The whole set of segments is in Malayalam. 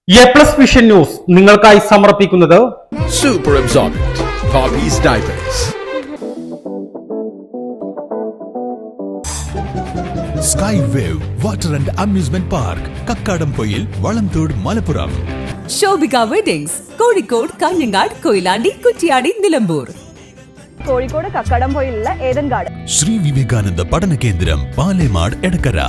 എ+ വിഷൻ ന്യൂസ് നിങ്ങൾക്കായി സമർപ്പിക്കുന്നത് Super Absorbent Poppy's Diapers. Skywave Water and Amusement Park, Kakkadampoyil, Valamthode, Malappuram. Shobhika weddings, Kozhikode, Kanhangad, Koyilandy, Kuttiady, Nilambur. Kozhikode കക്കാടംപൊയിലുള്ള ഏദൻ ഗാർഡൻ. ശ്രീ വിവേകാനന്ദ പഠന കേന്ദ്രം, പാലേമാട്, എടക്കര.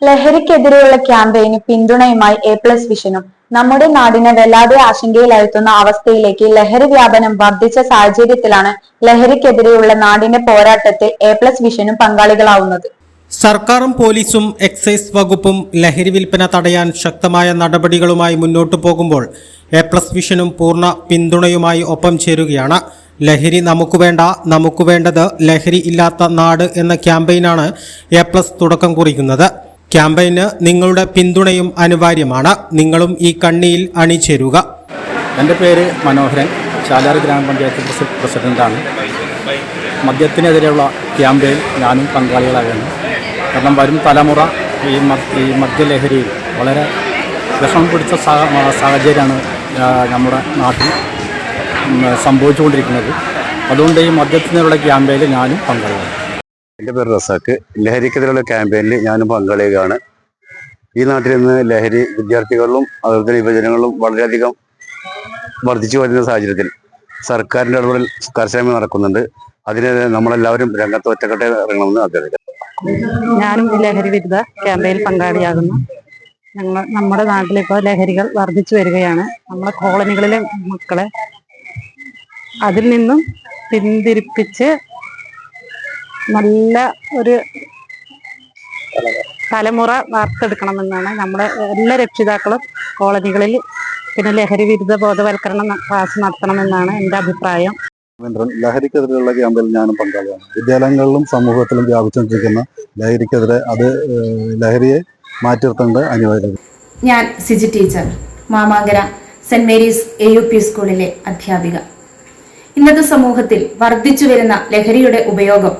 ലഹരിക്കെതിരെയുള്ള ക്യാമ്പയിന് പിന്തുണയുമായി എ+ വിഷനും. നമ്മുടെ നാടിനെ വല്ലാതെ ആശങ്കയിലാഴ്ത്തുന്ന അവസ്ഥയിലേക്ക് ലഹരി വ്യാപനം വർദ്ധിച്ച സാഹചര്യത്തിലാണ് ലഹരിക്കെതിരെയുള്ള നാടിന്റെ പോരാട്ടത്തിൽ എ+ വിഷനും പങ്കാളികളാവുന്നത്. സർക്കാരും പോലീസും എക്സൈസ് വകുപ്പും ലഹരി വിൽപ്പന തടയാൻ ശക്തമായ നടപടികളുമായി മുന്നോട്ടു പോകുമ്പോൾ എ+ വിഷനും പൂർണ്ണ പിന്തുണയുമായി ഒപ്പം ചേരുകയാണ്. ലഹരി നമുക്ക് വേണ്ട, നമുക്ക് വേണ്ടത് ലഹരി ഇല്ലാത്ത നാട് എന്ന ക്യാമ്പയിനാണ് എ+ തുടക്കം കുറിക്കുന്നത്. ക്യാമ്പയിന് നിങ്ങളുടെ പിന്തുണയും അനിവാര്യമാണ്. നിങ്ങളും ഈ കണ്ണിയിൽ അണിചേരുക. എൻ്റെ പേര് മനോഹരൻ, ചാലാർ ഗ്രാമപഞ്ചായത്ത് പ്രസിഡന്റാണ്. മദ്യത്തിനെതിരെയുള്ള ക്യാമ്പയിൻ ഞാനും പങ്കാളികളാകുന്നു. കാരണം വരും തലമുറ ഈ മദ്യലഹരിയിൽ വളരെ വിഷമം പിടിച്ച സാഹചര്യമാണ് നമ്മുടെ നാട്ടിൽ സംഭവിച്ചുകൊണ്ടിരിക്കുന്നത്. അതുകൊണ്ട് ഈ മദ്യത്തിനെതിരെയുള്ള ക്യാമ്പയിനിൽ ഞാനും പങ്കാളിയാണ്. എൻ്റെ പേര് റസാക്ക്. ലഹരിക്കെതിരെയുള്ള ക്യാമ്പയിനിൽ ഞാനും പങ്കാളിയാണ്. ഈ നാട്ടിൽ നിന്ന് ലഹരി വിദ്യാർത്ഥികളിലും അതുപോലെ തന്നെ യുവജനങ്ങളിലും വളരെയധികം വർദ്ധിച്ചു വരുന്ന സാഹചര്യത്തിൽ സർക്കാരിൻ്റെ ഇടപെടൽ കർശനമായി നടക്കുന്നുണ്ട്. അതിന് നമ്മളെല്ലാവരും രംഗത്ത് ഒറ്റക്കെട്ടായി ഇറങ്ങണമെന്ന് അഭ്യർത്ഥിക്കുന്നു. ഞാനും ഈ ലഹരി വിരുദ്ധ ക്യാമ്പയിനിൽ പങ്കാളിയാകുന്നു. നമ്മുടെ നാട്ടിലിപ്പോൾ ലഹരികൾ വർദ്ധിച്ചു വരികയാണ്. നമ്മുടെ കോളനികളിലെ മക്കളെ അതിൽ നിന്നും പിന്തിരിപ്പിച്ച് നല്ല ഒരു തലമുറ വാർത്തെടുക്കണമെന്നാണ് നമ്മുടെ എല്ലാ രക്ഷിതാക്കളും കോളനികളിൽ പിന്നെ ലഹരി വിരുദ്ധ ബോധവൽക്കരണം ക്ലാസ് നടത്തണമെന്നാണ് എൻ്റെ അഭിപ്രായം. ലഹരിക്കെതിരെയുള്ള ക്യാമ്പയിനിൽ ഞാനും പങ്കാളിയാണ്. വിദ്യാലയങ്ങളിലും സമൂഹത്തിലും വ്യാപിച്ചുകൊണ്ടിരിക്കുന്ന ലഹരിക്കെതിരെ ലഹരിയെ മാറ്റിനിർത്തേണ്ട അനിവാര്യത. ഞാൻ Siji teacher, Mamangara saint Mary's AUP സ്കൂളിലെ അധ്യാപിക. ഇന്നത്തെ സമൂഹത്തിൽ വർദ്ധിച്ചു വരുന്ന ലഹരിയുടെ ഉപയോഗം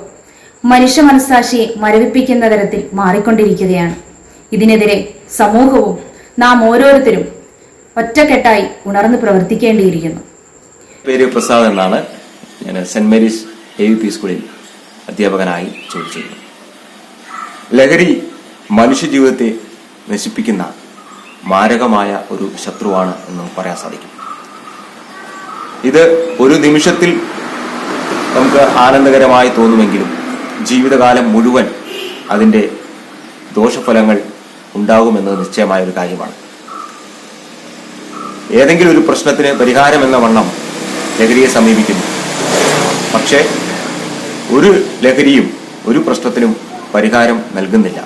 മനുഷ്യ മനസ്സാക്ഷിയെ മരവിപ്പിക്കുന്ന തരത്തിൽ മാറിക്കൊണ്ടിരിക്കുകയാണ്. ഇതിനെതിരെ സമൂഹവും നാം ഓരോരുത്തരും ഒറ്റക്കെട്ടായി ഉണർന്നു പ്രവർത്തിക്കേണ്ടിയിരിക്കുന്നു. പേര് പ്രസാദ് എന്നാണ്. ഞാൻ സെന്റ് മേരീസ് AUP സ്കൂളിൽ അധ്യാപകനായി ജോലി ചെയ്യുന്നു. ലഹരി മനുഷ്യ ജീവിതത്തെ നശിപ്പിക്കുന്ന മാരകമായ ഒരു ശത്രുവാണ് എന്ന് പറയാൻ സാധിക്കും. ഇത് ഒരു നിമിഷത്തിൽ നമുക്ക് ആനന്ദകരമായി തോന്നുമെങ്കിലും ജീവിതകാലം മുഴുവൻ അതിൻ്റെ ദോഷഫലങ്ങൾ ഉണ്ടാകുമെന്നത് നിശ്ചയമായ ഒരു കാര്യമാണ്. ഏതെങ്കിലും ഒരു പ്രശ്നത്തിന് പരിഹാരം എന്ന വണ്ണം ലഹരിയെ സമീപിക്കുന്നു. പക്ഷേ ഒരു ലഹരിയും ഒരു പ്രശ്നത്തിനും പരിഹാരം നൽകുന്നില്ല.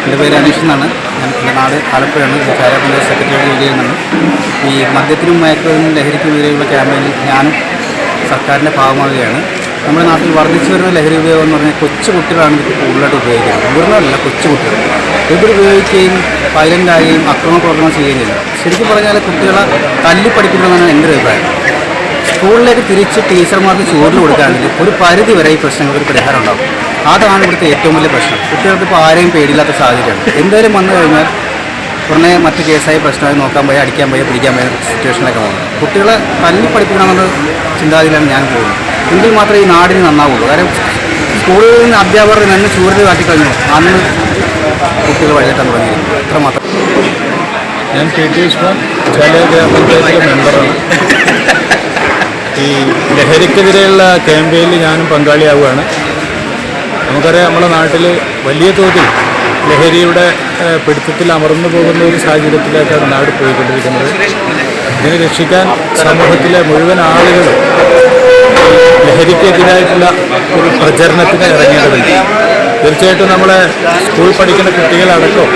എൻ്റെ പേര് അനീഷ് എന്നാണ്. എൻ്റെ നാട് ആലപ്പുഴയാണ്. ചാലാർ സെക്രട്ടറി ജോലി ചെയ്യുന്നതാണ്. ഈ മദ്യത്തിനും മയക്കുമരുന്നിനും ലഹരിക്കുമെതിരെയുള്ള ക്യാമ്പയിനിൽ ഞാനും സർക്കാരിൻ്റെ ഭാഗമാവുകയാണ്. നമ്മുടെ നാട്ടിൽ വർദ്ധിച്ചു വരുന്ന ലഹരി ഉപയോഗം എന്ന് പറഞ്ഞാൽ കൊച്ചു കുട്ടികളാണ് ഇത് കൂടുതലായിട്ട് ഉപയോഗിക്കുന്നത്. മുതിർന്നവരല്ല, കൊച്ചു കുട്ടികൾ ഇത് ഉപയോഗിക്കുകയും വയലൻ്റാകുകയും അക്രമ പ്രവർത്തനം ചെയ്യുകയും ചെയ്യുന്നത്. ശരിക്കും പറഞ്ഞാൽ കുട്ടികളെ തല്ലിപ്പഠിപ്പിക്കണമെന്നാണ് എൻ്റെ ഒരു അഭിപ്രായം. സ്കൂളിലേക്ക് തിരിച്ച് ടീച്ചർമാർക്ക് ചോറിൽ കൊടുക്കുകയാണെങ്കിൽ ഒരു പരിധി വരെ ഈ പ്രശ്നങ്ങൾക്ക് ഒരു പരിഹാരം ഉണ്ടാകും. അതാണ് ഇവിടുത്തെ ഏറ്റവും വലിയ പ്രശ്നം. കുട്ടികൾക്ക് ഇപ്പോൾ ആരെയും പേടിയില്ലാത്ത സാഹചര്യമാണ്. എന്തെങ്കിലും വന്നു കഴിഞ്ഞാൽ ഉടനെ മറ്റ് കേസായി പ്രശ്നമായി നോക്കാൻ പോയി, അടിക്കാൻ പോയി, പിടിക്കാൻ പോയ സിറ്റുവേഷനിലൊക്കെ പോകുന്നത്. കുട്ടികളെ തല്ലി പഠിപ്പിക്കണമെന്നുള്ള ചിന്താഗതിയിലാണ് ഞാൻ പോകുന്നത്. എങ്കിൽ മാത്രമേ ഈ നാടിന് നന്നാവുള്ളൂ. കാരണം സ്കൂളിൽ നിന്ന് അധ്യാപകർ നിന്ന് ചൂരിൽ കാട്ടിക്കഴിഞ്ഞു അന്ന് കുട്ടികൾ വഴിതെറ്റാൻ തുടങ്ങിയിരുന്നു. അത്രമാത്രം. ഞാൻ KT ഉസ്മാൻ, ചാലാർ ഗ്രാമപഞ്ചായത്തിലെ മെമ്പറാണ്. ഈ ലഹരിക്കെതിരെയുള്ള ക്യാമ്പയിനിൽ ഞാനും പങ്കാളിയാവുകയാണ്. നമുക്കറിയാം, നമ്മുടെ നാട്ടിൽ വലിയ തോതിൽ ലഹരിയുടെ പിടുത്തത്തിൽ അമർന്നു പോകുന്ന ഒരു സാഹചര്യത്തിലേക്കാണ് നാട് പോയിക്കൊണ്ടിരിക്കുന്നത്. ഇതിനെ രക്ഷിക്കാൻ സമൂഹത്തിലെ മുഴുവൻ ആളുകളും ലഹരിക്കെതിരായിട്ടുള്ള ഒരു പ്രചരണത്തിന് ഇറങ്ങേണ്ടതുണ്ട്. തീർച്ചയായിട്ടും നമ്മളെ സ്കൂൾ പഠിക്കുന്ന കുട്ടികളടക്കം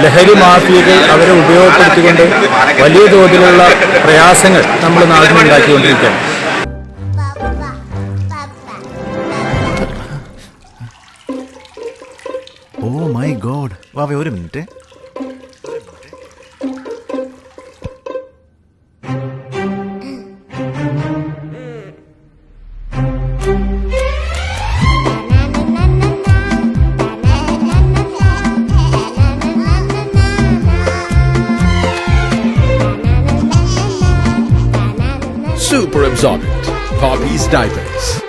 ലഹരി മാഫിയകൾ അവരെ ഉപയോഗപ്പെടുത്തിക്കൊണ്ട് വലിയ തോതിലുള്ള പ്രയാസങ്ങൾ നമ്മൾ നാടിനുണ്ടാക്കിക്കൊണ്ടിരിക്കുകയാണ്. ഓ മൈ ഗോഡ്, വാവേ ഒരു minute. super absorbent. Poppy's Diapers.